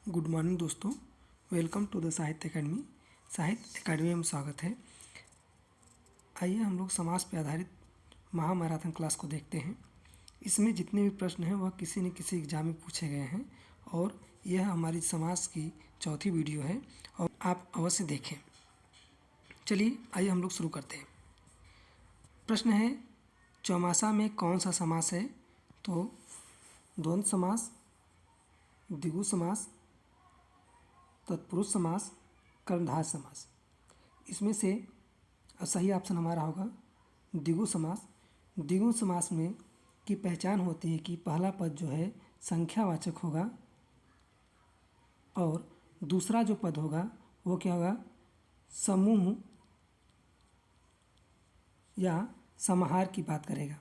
Good morning दोस्तों, welcome to the साहित्य academy. साहित्य अकेडमी में स्वागत है। आइए हम लोग समास पर आधारित महामैराथन क्लास को देखते हैं। इसमें जितने भी प्रश्न हैं वह किसी न किसी एग्जाम में पूछे गए हैं और यह हमारी समास की चौथी वीडियो है और आप अवश्य देखें। चलिए आइए हम लोग शुरू करते हैं। प्रश्न है, चौमासा में कौन सा समास है? तो द्वंद्व समास, द्विगु समास, तत्पुरुष समास, कर्मधारय समास। इसमें से सही ऑप्शन हमारा होगा द्विगु समास। द्विगु समास में की पहचान होती है कि पहला पद जो है संख्यावाचक होगा और दूसरा जो पद होगा वो क्या होगा, समूह या समाहार की बात करेगा।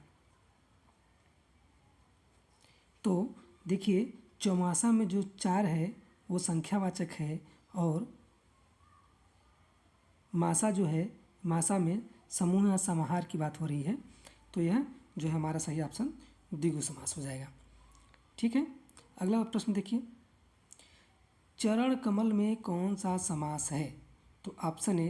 तो देखिए, चौमासा में जो चार है वो संख्यावाचक है और मासा जो है, मासा में समूह या समाहार की बात हो रही है। तो यह जो है हमारा सही ऑप्शन द्विगु समास हो जाएगा। ठीक है, अगला प्रश्न देखिए, चरण कमल में कौन सा समास है? तो ऑप्शन ए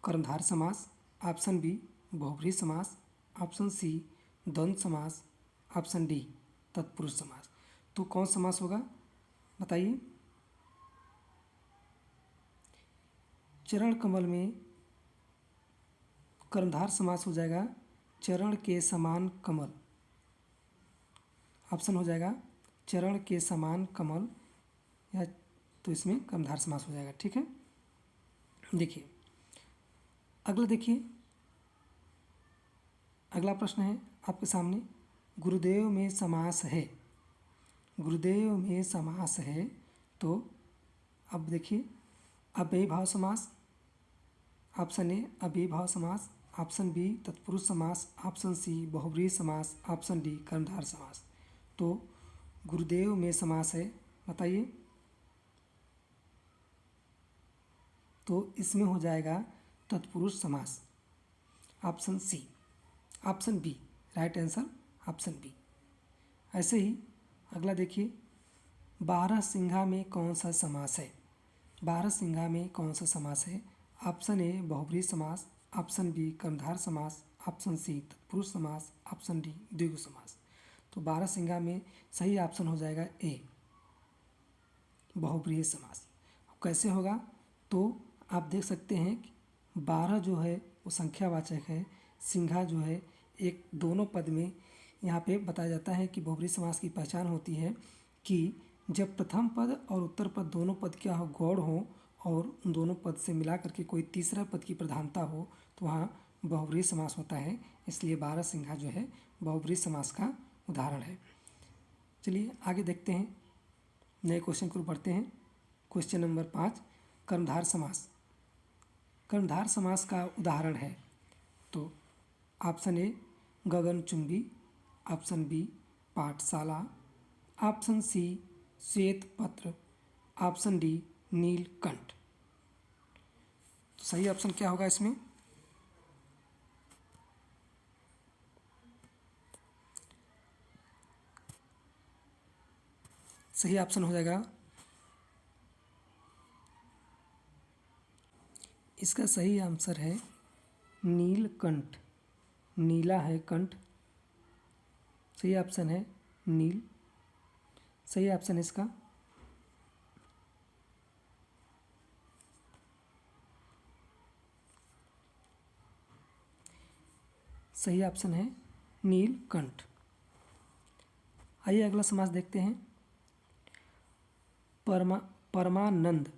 कर्मधारय समास, ऑप्शन बी बहुब्रीहि समास, ऑप्शन सी द्वंद्व समास, ऑप्शन डी तत्पुरुष समास। तो कौन समास होगा बताइए। चरण कमल में कर्मधारय समास हो जाएगा चरण के समान कमल। ऑप्शन हो जाएगा चरण के समान कमल, या तो इसमें कर्मधारय समास हो जाएगा। ठीक है, देखिए अगला देखिए, अगला प्रश्न है आपके सामने, गुरुदेव में समास है। गुरुदेव में समास है तो अब देखिए, अव्ययीभाव समास, ऑप्शन ए अव्ययीभाव समास, ऑप्शन बी तत्पुरुष समास, ऑप्शन सी बहुब्रीहि समास, ऑप्शन डी कर्मधारय समास। तो गुरुदेव में समास है, बताइए। तो इसमें हो जाएगा तत्पुरुष समास, option C, option B right answer, option B. ऐसे ही अगला देखिए, बारहसिंघा में कौन सा समास है? बारहसिंघा में कौन सा समास है? ऑप्शन ए बहुब्रीहि समास, ऑप्शन बी कर्मधारय समास, ऑप्शन सी तत्पुरुष समास, ऑप्शन डी द्विगु समास। तो बारहसिंघा में सही ऑप्शन हो जाएगा ए बहुब्रीहि समास। कैसे होगा? तो आप देख सकते हैं कि 12 जो है वो संख्यावाचक है, सिंघा जो है एक दोनों पद में यहाँ पे बताया जाता है कि बहुब्रीहि समास की पहचान होती है कि जब प्रथम पद और उत्तर पद दोनों पद क्या हो, गौड़ हो और उन दोनों पद से मिला करके कोई तीसरा पद की प्रधानता हो तो वहाँ बहुब्रीहि समास होता है। इसलिए बारहसिंघा जो है बहुब्रीहि समास का उदाहरण है। चलिए आगे देखते हैं, नए क्वेश्चन की ओर बढ़ते हैं। क्वेश्चन नंबर 5, कर्मधारय समास। कर्मधारय समास का उदाहरण है तो ऑप्शन ए गगनचुंबी, ऑप्शन बी पाठशाला, ऑप्शन सी श्वेतपत्र, ऑप्शन डी नीलकंठ। तो सही ऑप्शन क्या होगा इसमें? सही ऑप्शन हो जाएगा, इसका सही आंसर है नीलकंठ। नीला है कंठ, सही ऑप्शन है नील, सही ऑप्शन है इसका। सही ऑप्शन है नीलकंठ। आइए अगला समास देखते हैं, परमानंद।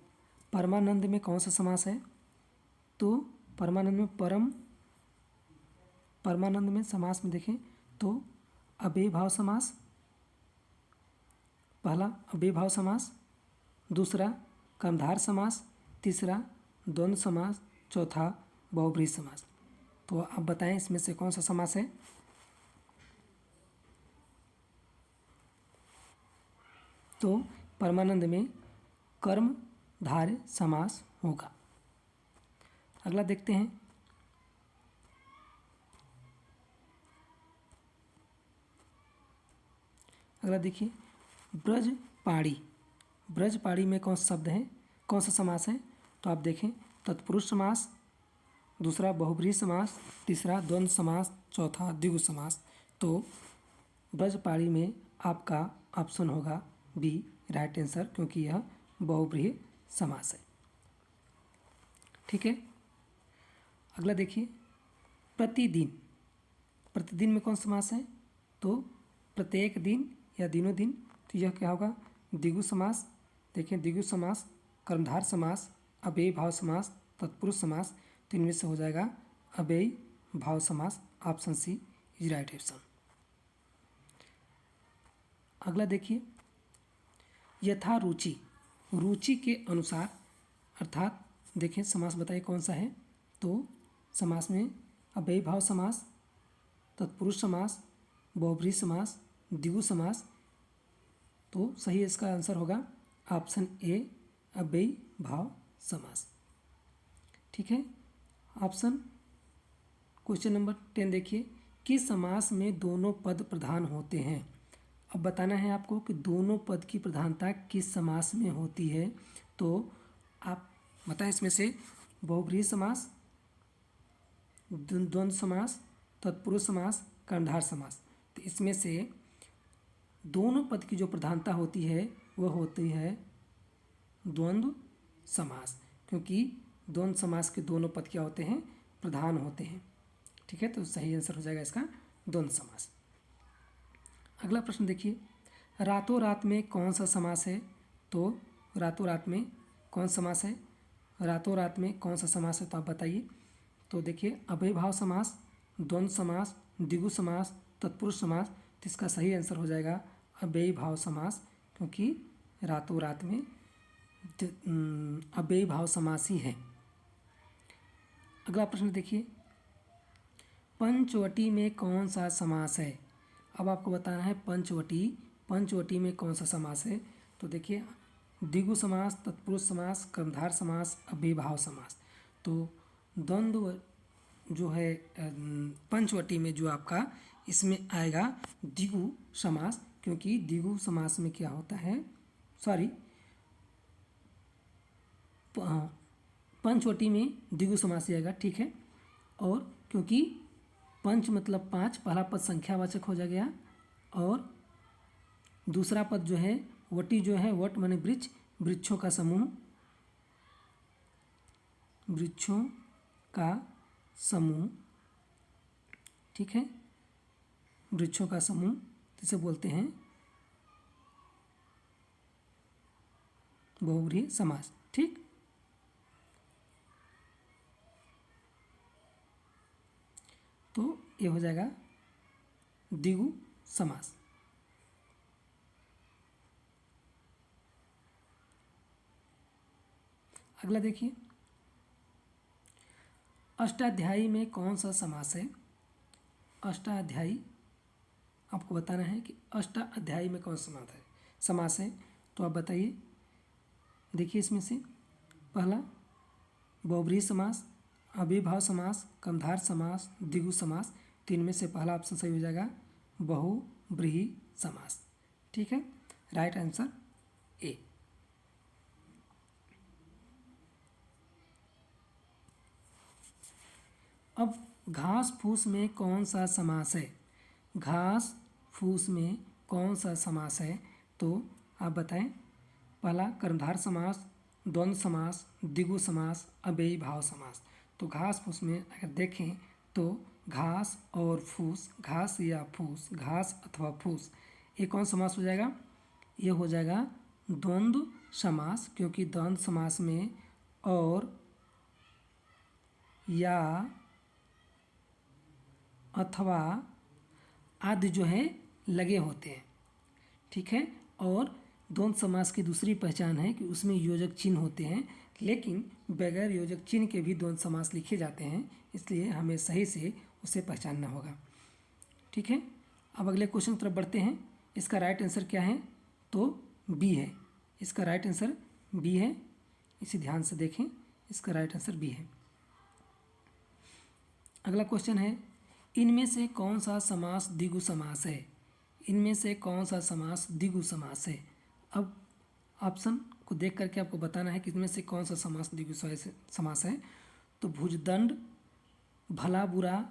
परमानंद में कौन सा समास है? तो परमानंद में परमानंद में समास में देखें तो अव्ययीभाव समास, पहला अव्ययीभाव समास, दूसरा कर्मधारय समास, तीसरा द्वंद्व समास, चौथा बहुब्रीहि समास। तो आप बताएं इसमें से कौन सा समास है? तो परमानंद में कर्मधारय समास होगा। अगला देखते हैं, अगला देखिए, ब्रजपाणी। ब्रजपाड़ी में कौन सा शब्द है, कौन सा समास है? तो आप देखें, तत्पुरुष समास, दूसरा बहुब्रीहि समास, तीसरा द्वंद्व समास, चौथा द्विगु समास। तो ब्रजपाड़ी में आपका ऑप्शन होगा बी राइट आंसर, क्योंकि यह बहुब्रीहि समास है। ठीक है, अगला देखिए, प्रतिदिन। प्रतिदिन में कौन सा समास है? तो प्रत्येक दिन या दिनों दिन, तो यह क्या होगा? द्विगु समास। देखिए, द्विगु समास, कर्मधार समास, अव्ययी भाव समास, तत्पुरुष समास। तो इनमें से हो जाएगा अव्ययी भाव समास। Option C is right option. अगला देखिए, यथा रुचि। रुचि के अनुसार, अर्थात देखें समास बताइए कौन सा है? तो समास में अव्ययी भाव समास, तत्पुरुष समास, बहुब्रीहि समास, द्विगु समास। तो सही इसका आंसर होगा ऑप्शन ए अव्ययी भाव समास। ठीक है, ऑप्शन क्वेश्चन नंबर 10 देखिए, किस समास में दोनों पद प्रधान होते हैं? अब बताना है आपको कि दोनों पद की प्रधानता किस समास में होती है। तो आप बताएं इसमें से बहुब्रीहि समास, द्वंद्व समास, तत्पुरुष समास, कर्मधार समास। तो इसमें से दोनों पद की जो प्रधानता होती है वह होती है द्वंद्व समास, क्योंकि द्वंद्व समास के दोनों पद क्या होते हैं? प्रधान होते हैं। ठीक है, तो सही आंसर हो जाएगा इसका द्वंद्व समास। अगला प्रश्न देखिए, रातों रात में कौन सा समास है? तो रातों रात में कौन समास है? रातों रात में कौन सा समास है, तो आप बताइए। तो देखिए, अव्ययी भाव समास, द्वंद्व समास, द्विगु समास, तत्पुरुष समास। तो इसका सही आंसर हो जाएगा अव्ययी भाव समास, क्योंकि रातों रात में अव्ययी भाव समास ही है। अगला प्रश्न देखिए, पंचवटी में कौन सा समास है? अब आपको बताना है पंचवटी में कौन सा समास है। तो देखिए, द्विगु समास, तत्पुरुष समास, कर्मधार समास, अव्ययी भाव समास। तो द्वंद्व जो है पंचवटी में जो आपका इसमें आएगा द्विगु समास, क्योंकि द्विगु समास में क्या होता है, पंचवटी में द्विगु समास आएगा। ठीक है, और क्योंकि पंच मतलब 5, पहला पद संख्यावाचक हो जाएगा, और दूसरा पद जो है वटी जो है, वट माने वृक्ष, वृक्षों का समूह, वृक्षों का समूह। ठीक है, वृक्षों का समूह जिसे बोलते हैं बहुब्रीहि समास। ठीक, तो ये हो जाएगा द्विगु समास। अगला देखिए, अष्टाध्यायी में कौन सा समास है? अष्टाध्यायी आपको बताना है कि अष्टाध्यायी में कौन सा समास है। तो आप बताइए। देखिए, इसमें से पहला बहुब्रीहि समास, अव्ययी भाव समास, कर्मधार समास, द्विगु समास। तो इनमें से पहला ऑप्शन सही हो जाएगा बहुब्रीहि समास। ठीक है, राइट आंसर ए। अब घास फूस में कौन सा समास है? घास फूस में कौन सा समास है? तो आप बताएं। पहला कर्मधार समास, द्वंद्व समास, द्विगु समास, अव्ययी भाव समास। तो घास फूस में अगर देखें तो घास और फूस, घास या फूस, घास अथवा फूस, ये कौन समास हो जाएगा? ये हो जाएगा द्वंद्व समास, क्योंकि द्वंद्व समास में और या अथवा आदि जो है लगे होते हैं। ठीक है, और द्वंद्व समास की दूसरी पहचान है कि उसमें योजक चिन्ह होते हैं, लेकिन बगैर योजक चिन्ह के भी द्वंद्व समास लिखे जाते हैं, इसलिए हमें सही से उसे पहचानना होगा। ठीक है, अब अगले क्वेश्चन की तरफ बढ़ते हैं। इसका राइट आंसर क्या है? तो बी है। इसका राइट आंसर बी है, इसे ध्यान से देखें, इसका राइट आंसर बी है। अगला क्वेश्चन है, इनमें से कौन सा समास द्विगु समास है? इनमें से कौन सा समास द्विगु समास है? अब ऑप्शन को देख करके आपको बताना है कि इसमें से कौन सा समास द्विगु समास है। तो भुजदंड, भला बुरा,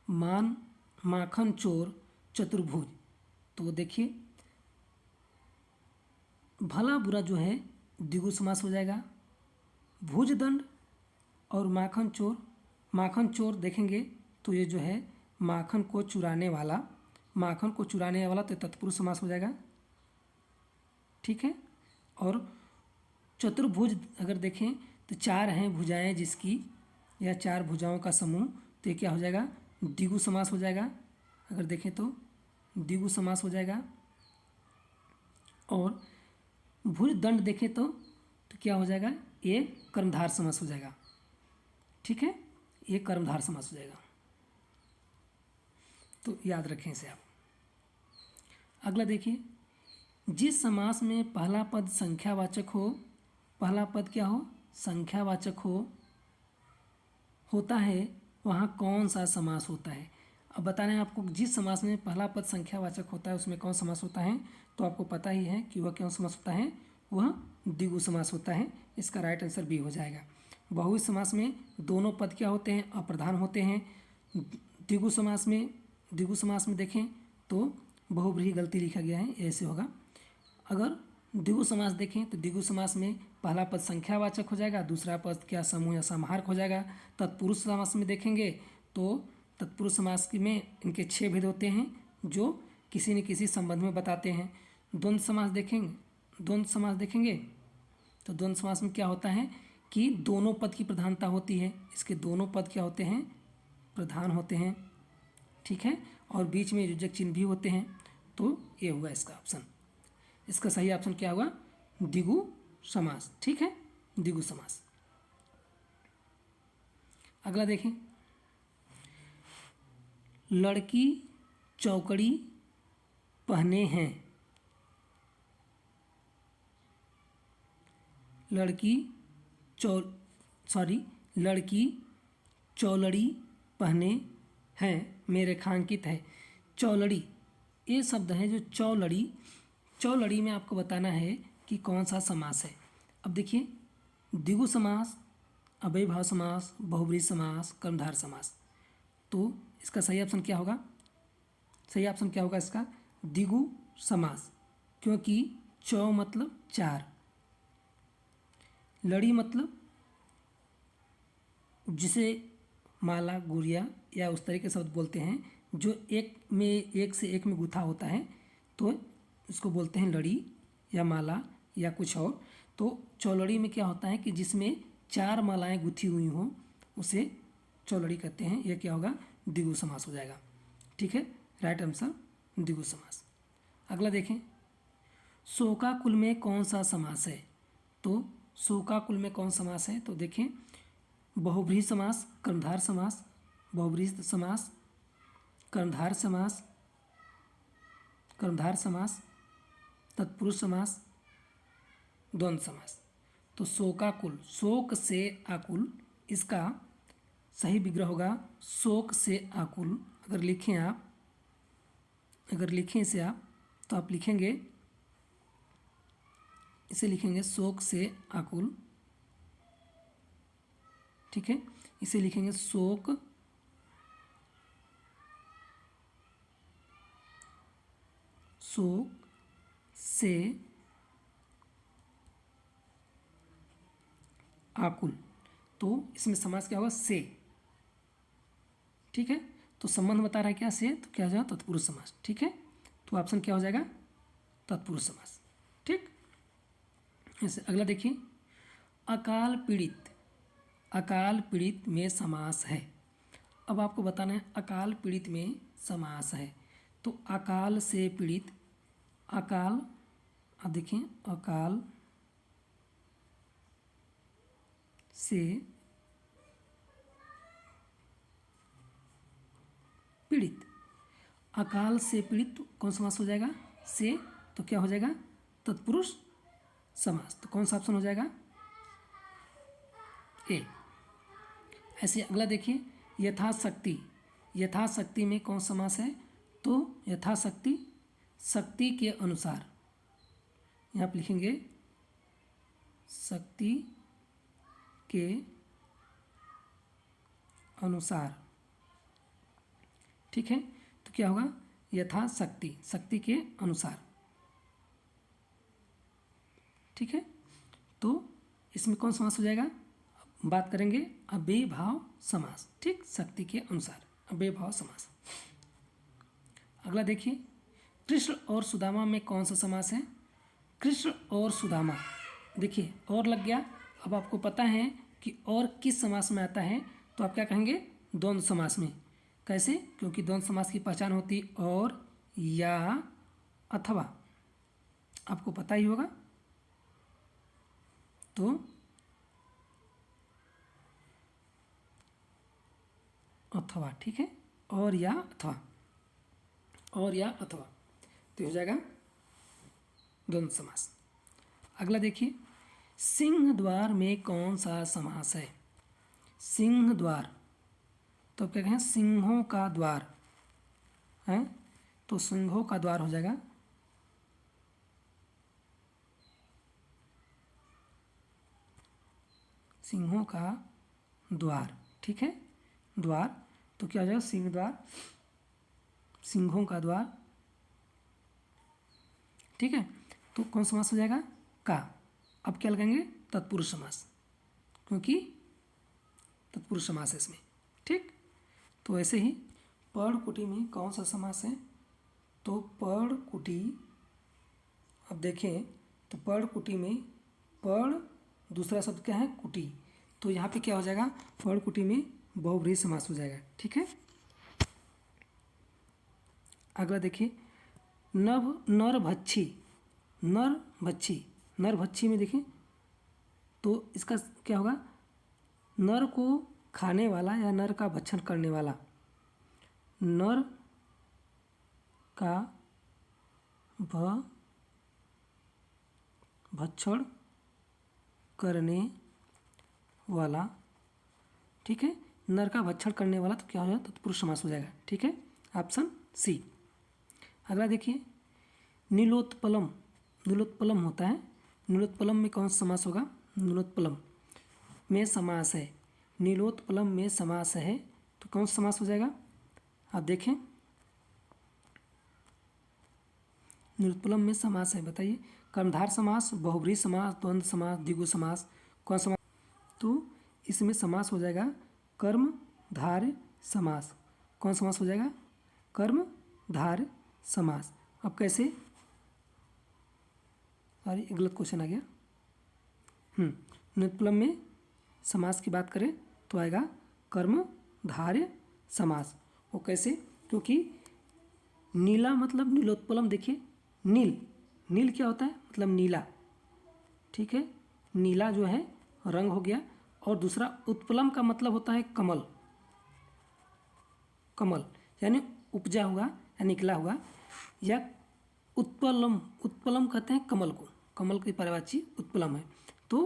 मान, माखन चोर, चतुर्भुज। तो देखिए भला बुरा जो है द्विगु समास हो जाएगा। भुजदंड और माखन चोर देखेंगे तो ये जो है माखन को चुराने वाला तो तत्पुरुष समास हो जाएगा, ठीक है। और चतुर्भुज अगर देखें तो 4 हैं भुजाएं जिसकी, या 4 भुजाओं का समूह, तो ये क्या हो जाएगा द्विगु समास हो जाएगा। अगर देखें तो द्विगु समास हो जाएगा। और भुज दंड देखें तो क्या हो जाएगा, ये कर्मधार समास हो जाएगा, ठीक है, ये कर्मधार समास हो जाएगा। तो याद रखें इसे आप। अगला देखिए, जिस समास में पहला पद संख्यावाचक हो, पहला पद क्या हो संख्यावाचक होता है, वहाँ कौन सा समास होता है। अब बताना है आपको, जिस समास में पहला पद संख्यावाचक होता है उसमें कौन समास होता है। तो आपको पता ही है कि वह कौन समास होता है, वह द्विगु समास होता है। इसका राइट आंसर बी हो जाएगा। बहुवचन समास में दोनों पद क्या होते हैं, अप्रधान होते हैं। द्विगु समास में देखें तो बहुब्रीहि गलती लिखा गया है, ऐसे होगा। अगर द्विगु समास देखें तो द्विगु समास में पहला पद संख्यावाचक हो जाएगा, दूसरा पद क्या समूह या समाहारक हो जाएगा। तत्पुरुष समास में देखेंगे तो तत्पुरुष समास में इनके 6 भेद होते हैं जो किसी न किसी संबंध में बताते हैं। द्वंद्व समास देखेंगे तो द्वंद्व समास में क्या होता है कि दोनों पद की प्रधानता होती है। इसके दोनों पद क्या होते हैं, प्रधान होते हैं, ठीक है, और बीच में योजक चिन्ह भी होते हैं। तो ये हुआ इसका ऑप्शन। इसका सही ऑप्शन क्या हुआ, द्विगु समास, ठीक है, द्विगु समास। अगला देखें, लड़की चौकड़ी पहने हैं, लड़की चौलड़ी पहने हैं में रेखांकित है। चौलड़ी ये शब्द है जो चौलड़ी में आपको बताना है कि कौन सा समास है। अब देखिए, द्विगु समास, अव्ययीभाव समास, बहुब्रीहि समास, कर्मधार समास। तो इसका सही ऑप्शन क्या होगा, इसका द्विगु समास, क्योंकि चौ मतलब 4, लड़ी मतलब जिसे माला, गुड़िया या उस तरह के शब्द बोलते हैं जो एक से एक में गुथा होता है, तो इसको बोलते हैं लड़ी या माला या कुछ और। तो चौलड़ी में क्या होता है कि जिसमें 4 मालाएं गुथी हुई हों उसे चौलड़ी कहते हैं। यह क्या होगा, द्विगु समास हो जाएगा, ठीक है, राइट आंसर द्विगु समास। अगला देखें, शोकाकुल में कौन सा समास है। तो शोकाकुल में कौन समास है, तो देखें बहुब्रीहि समास, कर्मधार समास, बहुब्रीहि समास, कर्मधार समास, तत्पुरुष समास, द्वंद्व समास। तो शोकाकुल, शोक से आकुल, इसका सही विग्रह होगा शोक से आकुल। अगर लिखें इसे आप तो आप इसे लिखेंगे शोक से आकुल, ठीक है, इसे लिखेंगे शोक से आकुल। तो इसमें समास क्या होगा, से, ठीक है। तो संबंध बता रहा है क्या, से, तो क्या हो जाएगा तत्पुरुष समास, ठीक है। तो ऑप्शन क्या हो जाएगा, तत्पुरुष समास, ठीक। ऐसे अगला देखिए, अकाल पीड़ित में समास है। अब आपको बताना है अकाल पीड़ित में समास है। तो अकाल से पीड़ित, अब देखिए अकाल से पीड़ित, अकाल से पीड़ित कौन समास हो जाएगा, से, तो क्या हो जाएगा तत्पुरुष समास। तो कौन सा ऑप्शन हो जाएगा, ए। ऐसे अगला देखिए, यथाशक्ति में कौन समास है। तो यथाशक्ति, शक्ति के अनुसार, यहाँ पर लिखेंगे शक्ति के अनुसार। ठीक है, तो क्या होगा, यथा शक्ति, शक्ति के अनुसार। ठीक है, तो इसमें कौन समास हो जाएगा, बात करेंगे अव्ययभाव समास। ठीक, शक्ति के अनुसार अव्ययभाव समास। अगला देखिए, कृष्ण और सुदामा में कौन सा समास है। कृष्ण और सुदामा, देखिए और लग गया। अब आपको पता है कि और किस समास में आता है, तो आप क्या कहेंगे, द्वंद्व समास में। कैसे, क्योंकि द्वंद्व समास की पहचान होती और या अथवा, आपको पता ही होगा। तो अथवा, ठीक है, और या अथवा, और या अथवा, तो हो जाएगा द्वंद्व समास। अगला देखिए, सिंह द्वार में कौन सा समास है। सिंह द्वार, तो क्या कहें, सिंहों का द्वार है, तो सिंहों का द्वार हो जाएगा सिंहों का द्वार। ठीक है, द्वार, तो क्या हो जाएगा, सिंह द्वार, सिंहों का द्वार। ठीक है, तो कौन समास हो जाएगा, का। अब क्या लगाएंगे, तत्पुरुष समास, क्योंकि तत्पुरुष समास है इसमें। ठीक, तो ऐसे ही पर्ण कुटी में कौन सा समास है, तो पर्ण कुटी, अब देखें तो पर्ण कुटी में पर्ण दूसरा शब्द क्या है, कुटी, तो यहाँ पे क्या हो जाएगा, पर्ण कुटी में बहुव्रीहि समास हो जाएगा। ठीक है, अगला देखिए, नरभक्षी, नरभक्षी, नरभक्षी में देखिए तो इसका क्या होगा, नर को खाने वाला या नर का भक्षण करने वाला, नर का भक्षण करने वाला। ठीक है, नर का भक्षण करने वाला, तो क्या हो जाएगा, तत्पुरुष समास हो जाएगा। ठीक है, ऑप्शन सी। अगला देखिए, नीलोत्पलम, नीलोत्पलम होता है, नीलोत्पलम में कौन सा समास होगा, नीलोत्पलम में समास है, नीलोत्पलम में समास है, तो कौन सा समास हो जाएगा, आप देखें, नीलोत्पलम में समास है, बताइए, कर्मधार समास, बहुव्रीहि समास, द्वंद्व समास, द्विगु समास, कौन समास, तो इसमें समास हो जाएगा कर्मधारय समास। कौन समास हो जाएगा, कर्मधारय समास। अब कैसे, सॉरी गलत क्वेश्चन आ गया। नीलोत्पलम में समास की बात करें तो आएगा कर्मधारय समास। वो कैसे, क्योंकि नीला मतलब नीलोत्पलम, देखिए नील, नील क्या होता है, मतलब नीला। ठीक है, नीला जो है रंग हो गया, और दूसरा उत्पलम का मतलब होता है कमल, कमल यानी उपजा हुआ या निकला हुआ, या उत्पलम, उत्पलम कहते हैं कमल को, कमल की पर्यायवाची उत्पलम है। तो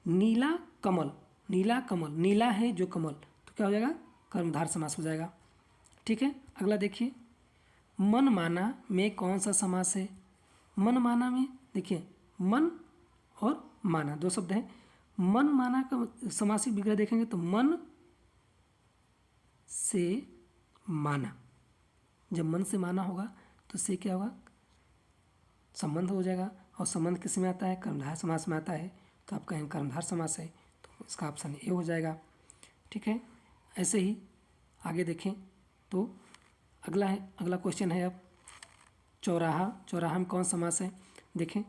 नीला कमल, नीला कमल, नीला है जो कमल, तो क्या हो जाएगा, कर्मधार समास हो जाएगा। ठीक है, अगला देखिए, मन माना में कौन सा समास है। मन माना में देखिए, मन और माना दो शब्द हैं। मन माना का समासिक विग्रह देखेंगे तो मन से माना, जब मन से माना होगा तो से क्या होगा, संबंध हो जाएगा, और संबंध किस में आता है, कर्मधार समास में आता है, तो आप कहेंगे कर्मधार समास है, तो इसका ऑप्शन ए हो जाएगा। ठीक है, ऐसे ही आगे देखें तो अगला क्वेश्चन है अब चौराहा। चौराहा में कौन समास है, देखें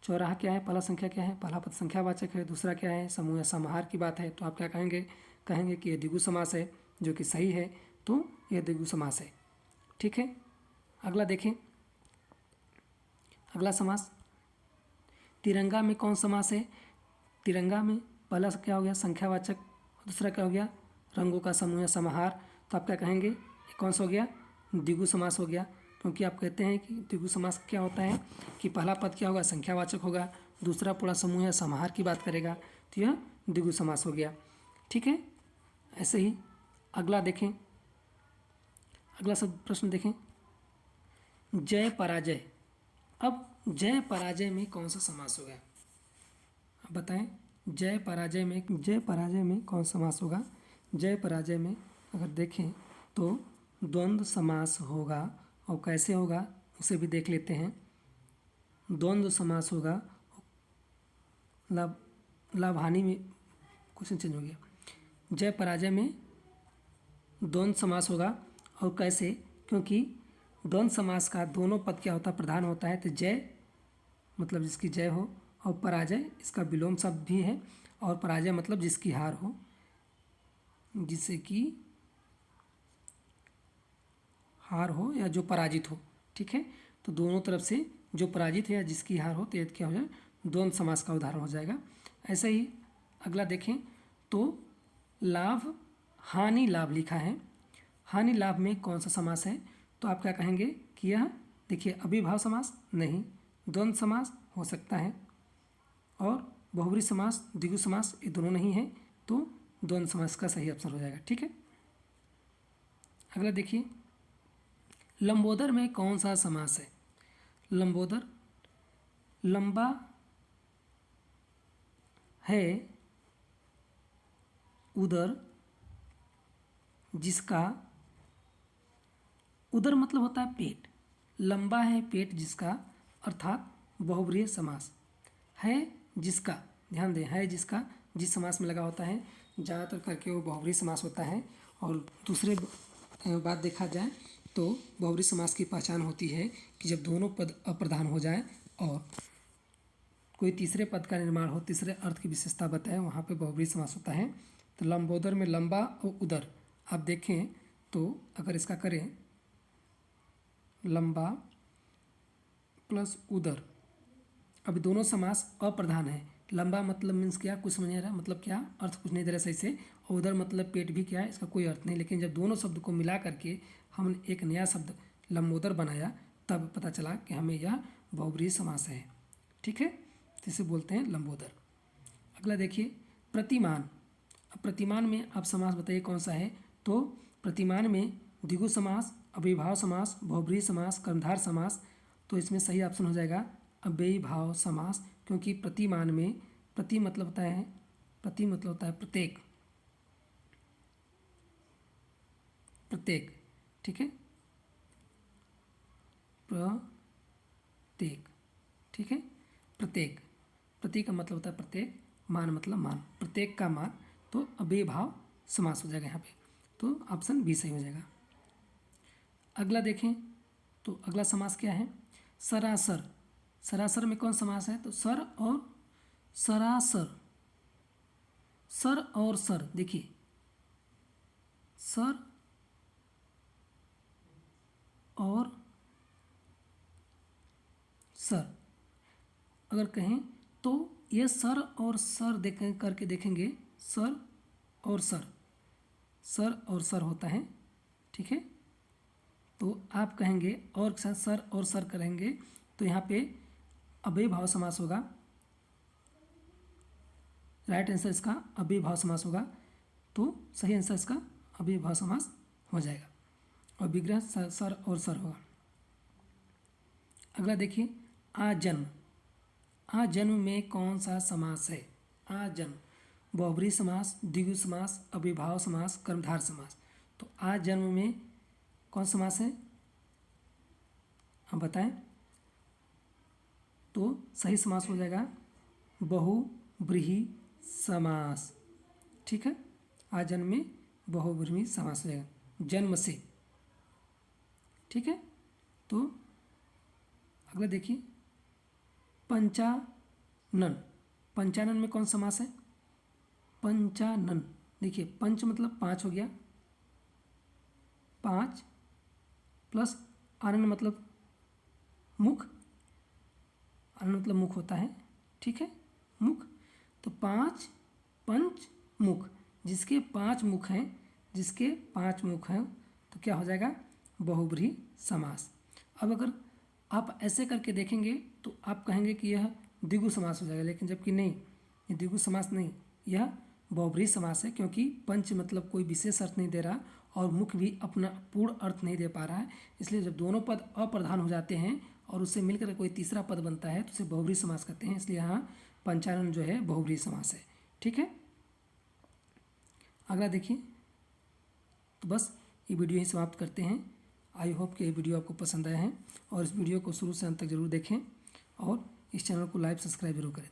चौराहा क्या है, पहला संख्या क्या है, पहला पद संख्यावाचक है, दूसरा क्या है, समूह या समाहार की बात है, तो आप क्या कहेंगे, कहेंगे कि यह द्विगु समास है, जो कि सही है, तो यह द्विगु समास है। ठीक है, अगला देखें, अगला समास तिरंगा में कौन समास है। तिरंगा में पहला क्या हो गया, संख्यावाचक, दूसरा क्या हो गया, रंगों का समूह या समाहार, तो आप क्या कहेंगे, कौन सा हो गया, द्विगु समास हो गया। क्योंकि आप कहते हैं कि द्विगु समास क्या होता है कि पहला पद क्या होगा, संख्यावाचक होगा, दूसरा पूरा समूह या समाहार की बात करेगा, तो यह द्विगु समास हो गया। ठीक है, ऐसे ही अगला देखें, अगला सब प्रश्न देखें, जय पराजय। अब जय पराजय में कौन सा समास हो गया, अब बताएं जय पराजय में कौन समास होगा। जय पराजय में अगर देखें तो द्वंद्व समास होगा। और कैसे होगा उसे भी देख लेते हैं। द्वंद्व समास होगा, लाभ हानि में क्वेश्चन चेंज हो गया। जय पराजय में द्वंद्व समास होगा। और कैसे, क्योंकि द्वंद्व समास का दोनों पद क्या होता है, प्रधान होता है। तो जय मतलब जिसकी जय हो, और पराजय इसका विलोम शब्द भी है। और पराजय मतलब जिसकी हार हो, जिससे कि हार हो या जो पराजित हो। ठीक है, तो दोनों तरफ से जो पराजित है या जिसकी हार हो तो ये क्या हो जाए, द्वंद्व समास का उदाहरण हो जाएगा। ऐसे ही अगला देखें तो लाभ हानि लाभ लिखा है। हानि लाभ में कौन सा समास है, तो आप क्या कहेंगे कि यह देखिए अभिभाव समास नहीं, द्वंद्व समास हो सकता है, और बहुब्रीहि समास द्विगु समास ये दोनों नहीं है, तो द्वंद्व समास का सही ऑप्शन हो जाएगा। ठीक है, अगला देखिए लंबोदर में कौन सा समास है। लंबोदर लंबा है उदर जिसका, उदर मतलब होता है पेट, लंबा है पेट जिसका, अर्थात बहुब्रीहि समास है जिसका। ध्यान दें, है जिसका जिस समास में लगा होता है ज़्यादातर करके वो बहुब्रीहि समास होता है। और दूसरे बात देखा जाए तो बहुब्रीहि समास की पहचान होती है कि जब दोनों पद अप्रधान हो जाए और कोई तीसरे पद का निर्माण हो, तीसरे अर्थ की विशेषता बताए, वहाँ पे बहुब्रीहि समास होता है। तो लंबोदर में लंबा और उदर आप देखें तो अगर इसका करें लंबा प्लस उदर, अभी दोनों समास अप्रधान है। लंबा मतलब मीन्स क्या, कुछ समझ नहीं आ रहा, मतलब क्या अर्थ कुछ नहीं दे रहा सही से। और उदर मतलब पेट भी क्या है, इसका कोई अर्थ नहीं। लेकिन जब दोनों शब्द को मिला करके हमने एक नया शब्द लंबोदर बनाया तब पता चला कि हमें यह बहुब्रीहि समास है। ठीक है, तो इसे बोलते हैं लंबोदर। अगला देखिए प्रतिमान। अब प्रतिमान में आप समास बताइए कौन सा है। तो प्रतिमान में द्विगु समास, अव्ययीभाव समास, बहुब्रीहि समास, कर्मधार समास। तो इसमें सही ऑप्शन हो जाएगा अव्ययीभाव समास, क्योंकि प्रतिमान में प्रति मतलब होता है प्रत्येक, प्रत्येक। ठीक है, प्रत्येक। ठीक है, प्रत्येक, प्रति का मतलब होता है प्रत्येक, मान मतलब मान, प्रत्येक का मान। तो अव्ययीभाव समास हो जाएगा यहाँ पे, तो ऑप्शन बी सही हो जाएगा। अगला देखें तो अगला समास क्या है, सरासर। सरासर में कौन समास है, तो सर और सरासर। सर और सर, देखिए सर और सर अगर कहें तो ये सर और सर देखें करके देखेंगे, सर और सर, सर और सर होता है। ठीक है, तो आप कहेंगे और सर और सर करेंगे तो यहाँ पे अव्ययीभाव समास होगा। राइट आंसर इसका अव्ययीभाव समास होगा, तो सही आंसर इसका अव्ययीभाव समास हो जाएगा। और विग्रह सर और सर होगा। अगला देखिए आजन्म। आजन्म में कौन सा समास है। आजन्म बहुब्रीहि समास, द्विगु समास, अव्ययीभाव समास, कर्मधार समास। तो आजन्म में कौन समास है आप बताएं। तो सही समास हो जाएगा बहुब्रीहि समास। ठीक है, आजन्म में बहुब्रीहि समास हो जाएगा जन्म से। ठीक है, तो अगला देखिए पंचानन। पंचानन में कौन समास है, पंचानन। देखिए पंच मतलब पाँच हो गया, पाँच प्लस आनन मतलब मुख, आनन मतलब मुख होता है। ठीक है, मुख, तो पाँच पंच मुख, जिसके पाँच मुख हैं, जिसके पाँच मुख हैं तो क्या हो जाएगा बहुब्रीहि समास। अब अगर आप ऐसे करके देखेंगे तो आप कहेंगे कि यह द्विगु समास हो जाएगा, लेकिन जबकि नहीं, ये द्विगु समास नहीं, यह बहुब्रीहि समास है, क्योंकि पंच मतलब कोई विशेष अर्थ नहीं दे रहा और मुख भी अपना पूर्ण अर्थ नहीं दे पा रहा है। इसलिए जब दोनों पद अप्रधान हो जाते हैं और उससे मिलकर कोई तीसरा पद बनता है तो उसे बहुब्रीहि समास कहते हैं, इसलिए यहाँ पंचानन जो है बहुब्रीहि समास है। ठीक है, अगला देखिए। तो बस ये वीडियो ही समाप्त करते हैं। आई होप कि ये वीडियो आपको पसंद आया है और इस वीडियो को शुरू से अंत तक जरूर देखें और इस चैनल को लाइक सब्सक्राइब जरूर करें।